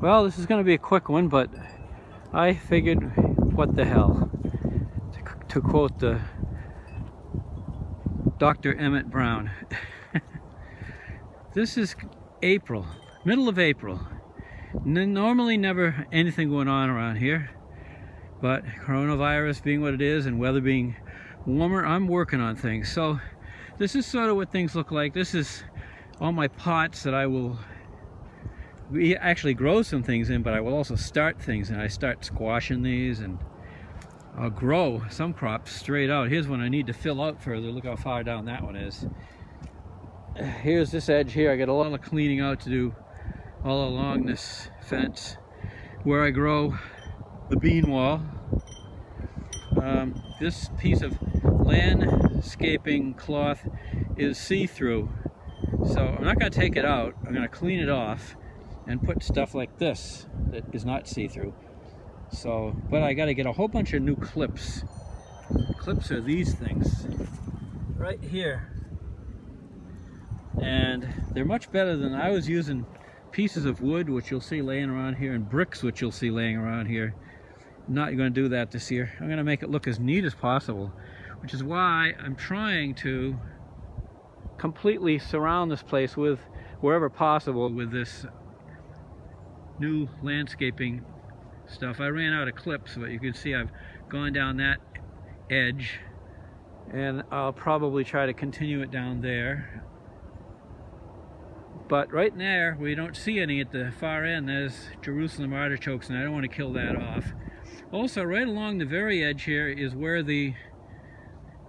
Well, this is going to be a quick one, but I figured, what the hell, to quote the Dr. Emmett Brown. This is April, middle of April. Normally never anything going on around here, but coronavirus being what it is and weather being warmer, I'm working on things. So this is sort of what things look like. This is all my pots that I will actually grow some things in, but I will also start things, and I start squashing these, and I'll grow some crops straight out. Here's one I need to fill out further. Look how far down that one is. Here's this edge here. I got a lot of cleaning out to do all along this fence where I grow the bean wall. This piece of landscaping cloth is see-through, so I'm not going to take it out. I'm going to clean it off and put stuff like this that is not see-through. So, but I got to get a whole bunch of new clips. Clips are these things right here, and they're much better than I was using. Pieces of wood, which you'll see laying around here, and bricks, which you'll see laying around here. I'm not going to do that this year. I'm going to make it look as neat as possible, which is why I'm trying to completely surround this place with, wherever possible, with this new landscaping stuff. I ran out of clips, but you can see I've gone down that edge, and I'll probably try to continue it down there. But right there, we don't see any at the far end. There's Jerusalem artichokes, and I don't want to kill that off. Also, right along the very edge here is where the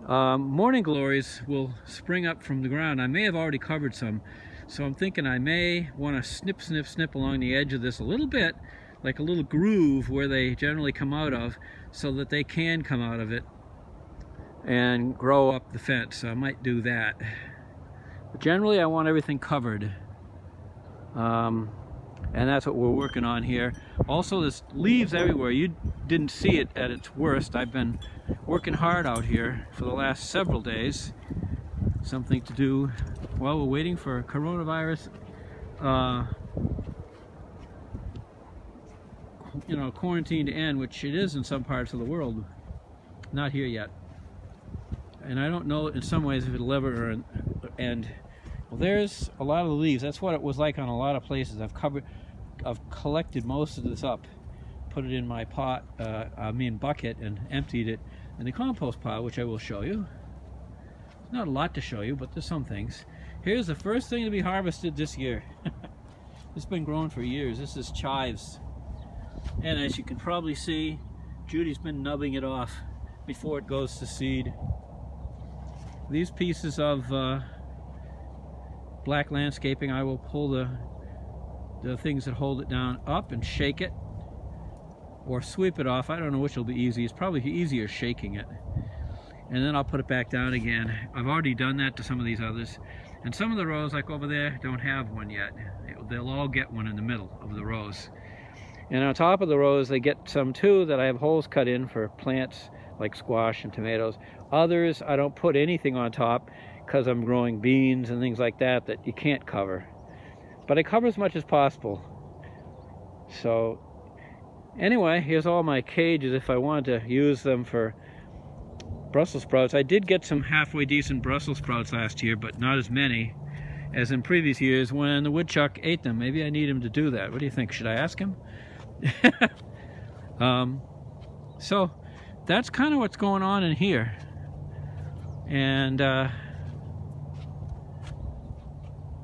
morning glories will spring up from the ground. I may have already covered some, so I'm thinking I may want to snip along the edge of this a little bit, like a little groove where they generally come out of, so that they can come out of it and grow up the fence. So I might do that. But generally, I want everything covered. And that's what we're working on here. Also, there's leaves everywhere. You didn't see it at its worst. I've been working hard out here for the last several days. Something to do while we're waiting for coronavirus, quarantine to end, which it is in some parts of the world. Not here yet. And I don't know in some ways if it'll ever end. Well, there's a lot of the leaves. That's what it was like on a lot of places. I've collected most of this up, put it in my pot, bucket, and emptied it in the compost pile, which I will show you. Not a lot to show you, but there's some things. Here's the first thing to be harvested this year. It's been growing for years. This is chives. And as you can probably see, Judy's been nubbing it off before it goes to seed. These pieces of black landscaping, I will pull the things that hold it down up and shake it, or sweep it off. I don't know which will be easy. It's probably easier shaking it. And then I'll put it back down again. I've already done that to some of these others. And some of the rows, like over there, don't have one yet. They'll all get one in the middle of the rows. And on top of the rows, they get some too that I have holes cut in for plants like squash and tomatoes. Others, I don't put anything on top because I'm growing beans and things like that that you can't cover. But I cover as much as possible. So anyway, here's all my cages if I want to use them for Brussels sprouts. I did get some halfway decent Brussels sprouts last year, but not as many as in previous years when the woodchuck ate them. Maybe I need him to do that. What do you think? Should I ask him? So that's kind of what's going on in here. And I'll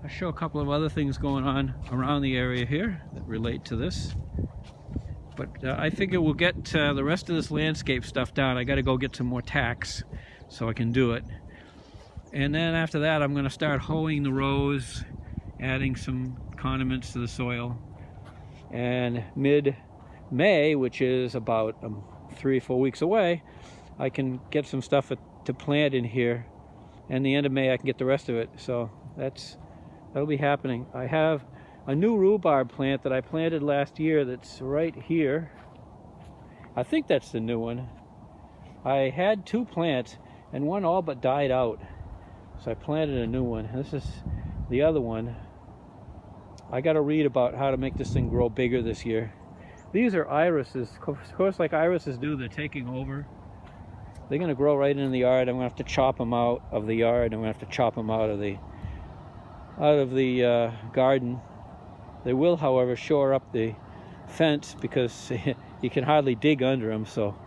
show a couple of other things going on around the area here that relate to this. But I figure we'll get the rest of this landscape stuff down. I got to go get some more tacks so I can do it. And then after that, I'm going to start hoeing the rows, adding some condiments to the soil. And mid-May, which is about 3 or 4 weeks away, I can get some stuff to plant in here. And the end of May, I can get the rest of it. So that'll be happening. I have a new rhubarb plant that I planted last year that's right here. I think that's the new one. I had 2 plants and one all but died out. So I planted a new one. This is the other one. I got to read about how to make this thing grow bigger this year. These are irises. Of course, like irises do, they're taking over. They're going to grow right in the yard. I'm going to have to chop them out of the yard. I'm going to have to chop them out of the garden. They will, however, shore up the fence because you can hardly dig under them, so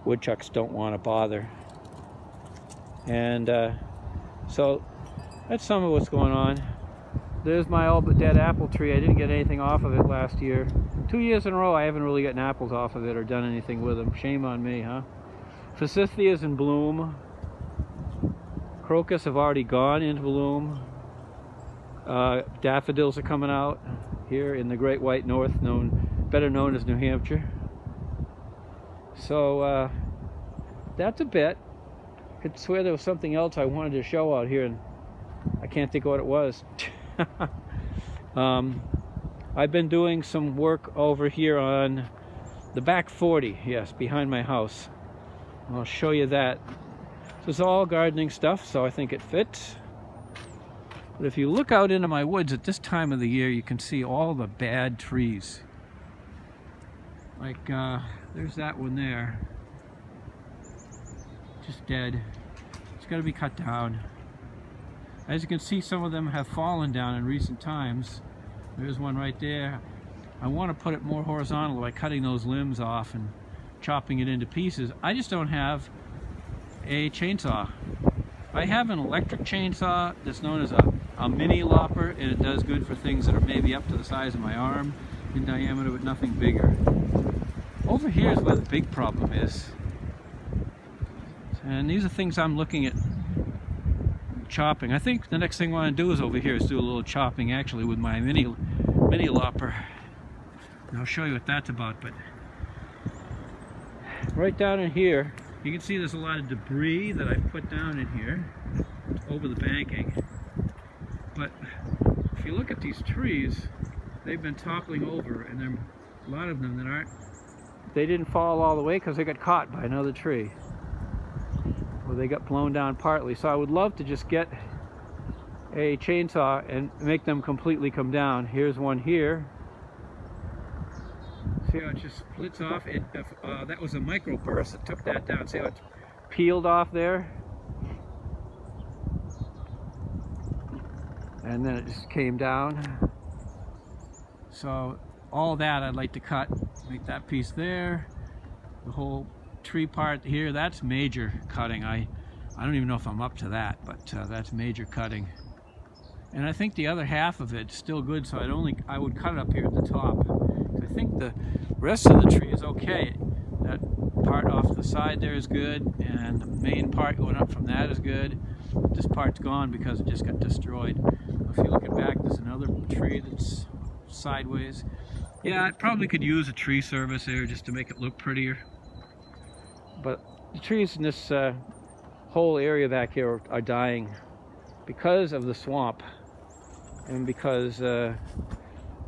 woodchucks don't want to bother. And so that's some of what's going on. There's my all but dead apple tree. I didn't get anything off of it last year. 2 years in a row I haven't really gotten apples off of it or done anything with them. Shame on me, huh? Forsythia's in bloom. Crocus have already gone into bloom. Daffodils are coming out here in the Great White North, better known as New Hampshire. So that's a bit. I could swear there was something else I wanted to show out here, and I can't think of what it was. I've been doing some work over here on the back 40, yes, behind my house. I'll show you that. This is all gardening stuff, so I think it fits. But if you look out into my woods at this time of the year, you can see all the bad trees. Like, there's that one there. Just dead. It's got to be cut down. As you can see, some of them have fallen down in recent times. There's one right there. I want to put it more horizontal by cutting those limbs off and chopping it into pieces. I just don't have a chainsaw. I have an electric chainsaw that's known as a mini lopper, and it does good for things that are maybe up to the size of my arm in diameter, but nothing bigger. Over here is where the big problem is. And these are things I'm looking at chopping. I think the next thing I want to do is over here is do a little chopping actually with my mini lopper. And I'll show you what that's about. But right down in here, you can see there's a lot of debris that I've put down in here over the banking. But if you look at these trees, they've been toppling over, and there are a lot of them that they didn't fall all the way because they got caught by another tree. Well, they got blown down partly. So I would love to just get a chainsaw and make them completely come down. Here's one here. See how it just splits off? That was a microburst that took that down. See how it's peeled off there? And then it just came down. So all that I'd like to cut. Make that piece there. The whole tree part here, that's major cutting. I don't even know if I'm up to that, but that's major cutting. And I think the other half of it's still good, so I would cut it up here at the top. I think the rest of the tree is okay. That part off the side there is good, and the main part going up from that is good. This part's gone because it just got destroyed. If you look at back, there's another tree that's sideways. Yeah, I probably could use a tree service there just to make it look prettier. But the trees in this whole area back here are dying because of the swamp, and because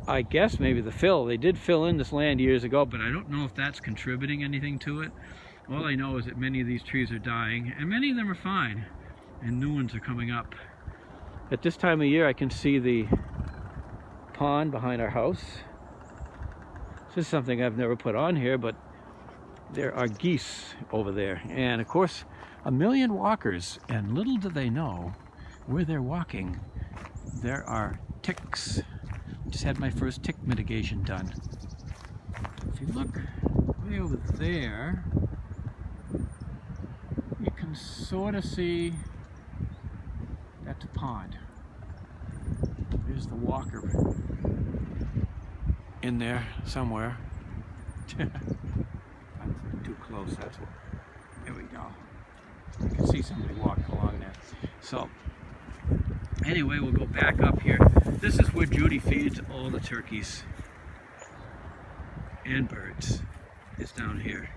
I guess maybe the fill. They did fill in this land years ago, but I don't know if that's contributing anything to it. All I know is that many of these trees are dying, and many of them are fine, and new ones are coming up. At this time of year, I can see the pond behind our house. This is something I've never put on here, but there are geese over there, and of course 1 million walkers, and little do they know where they're walking there are ticks. Just had my first tick mitigation done. If you look way over there, you can sort of see that's a pond. There's the walker in there somewhere. Too close, that's what. There we go. You can see somebody walking along there. So, anyway, we'll go back up here. This is where Judy feeds all the turkeys and birds. It's down here.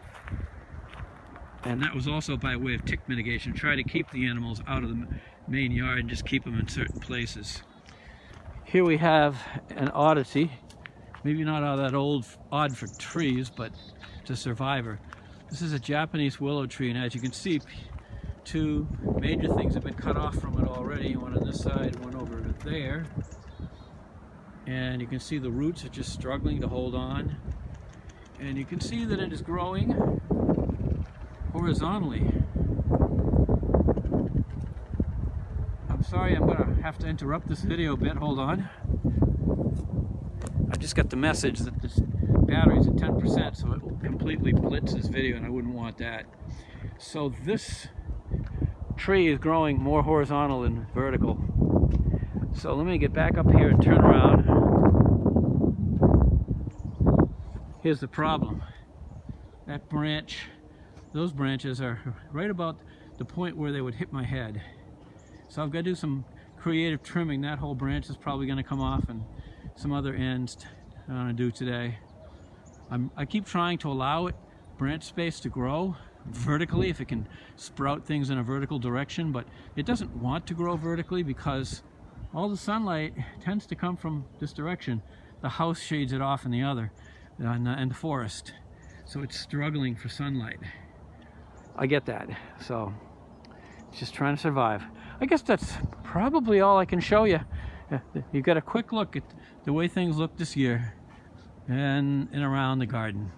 And that was also by way of tick mitigation. Try to keep the animals out of the main yard and just keep them in certain places. Here we have an oddity. Maybe not all that odd for trees, but it's a survivor. This is a Japanese willow tree, and as you can see, two major things have been cut off from it already. One on this side, one over there. And you can see the roots are just struggling to hold on. And you can see that it is growing horizontally. I'm sorry, I'm gonna have to interrupt this video a bit. Hold on. I just got the message that this battery's at 10%, so it will completely blitz this video, and I wouldn't want that. So this tree is growing more horizontal than vertical. So let me get back up here and turn around. Here's the problem. That branch, those branches are right about the point where they would hit my head. So I've got to do some creative trimming. That whole branch is probably going to come off, and some other ends I'm going to do today. I keep trying to allow it branch space to grow vertically if it can sprout things in a vertical direction, but it doesn't want to grow vertically because all the sunlight tends to come from this direction. The house shades it off in the other, and the forest. So it's struggling for sunlight. I get that. So it's just trying to survive. I guess that's probably all I can show you. You got a quick look at the way things look this year and around the garden.